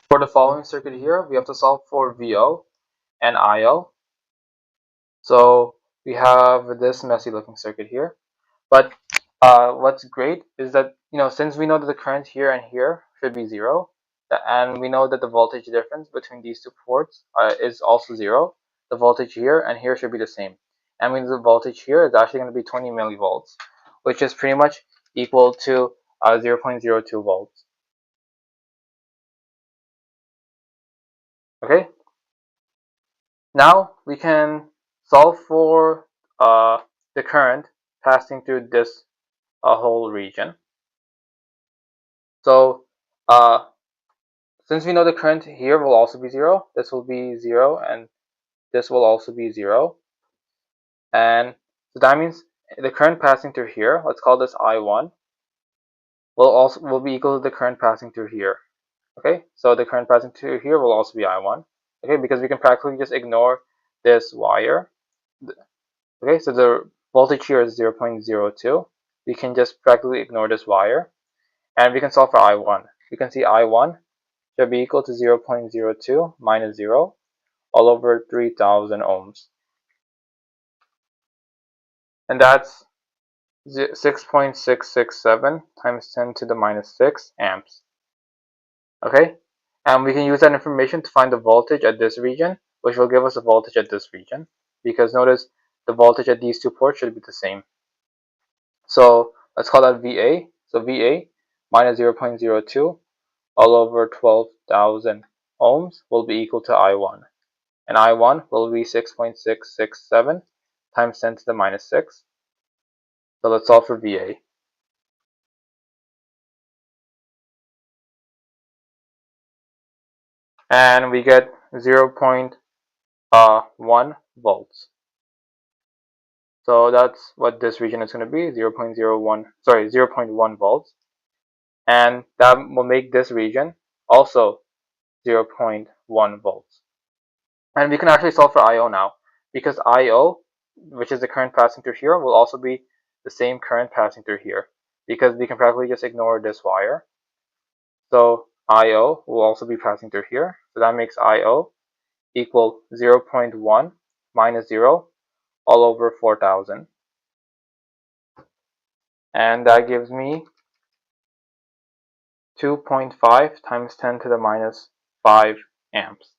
For the following circuit here, we have to solve for VO and IO. So we have this messy looking circuit here. But what's great is that, since we know that the current here and here should be zero, and we know that the voltage difference between these two ports is also zero, the voltage here and here should be the same. And means the voltage here is actually going to be 20 millivolts, which is pretty much equal to 0.02 volts. Okay, now we can solve for the current passing through this whole region. So since we know the current here will also be zero, this will be zero, and this will also be zero. And so that means the current passing through here, let's call this I1, will be equal to the current passing through here. Okay, so the current passing through here will also be I1. Okay, because we can practically just ignore this wire. Okay, so the voltage here is 0.02. We can just practically ignore this wire, and we can solve for I1. We can see I1 should be equal to 0.02 minus 0 all over 3000 ohms. And that's 6.667 times 10 to the minus 6 amps. Okay? And we can use that information to find the voltage at this region, which will give us the voltage at this region. Because notice the voltage at these two ports should be the same. So let's call that VA. So VA minus 0.02 all over 12,000 ohms will be equal to I1. And I1 will be 6.667 times 10 to the minus 6. So let's solve for VA. And we get 0.1 volts. So that's what this region is going to be, 0.1 volts. And that will make this region also 0.1 volts. And we can actually solve for IO now, because IO, which is the current passing through here, will also be the same current passing through here, because we can practically just ignore this wire. So IO will also be passing through here. So that makes IO equal 0.1 minus 0 all over 4000. And that gives me 2.5 times 10 to the minus 5 amps.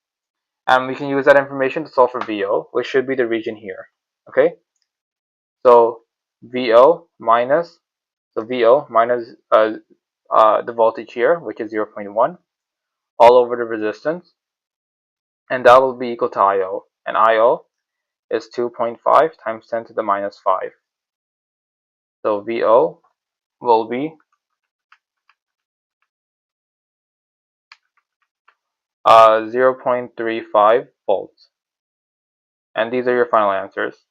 And we can use that information to solve for VO, which should be the region here. Okay? So VO minus the voltage here, which is 0.1, all over the resistance, and that will be equal to IO. And IO is 2.5 times 10 to the minus 5. So VO will be 0.35 volts. And these are your final answers.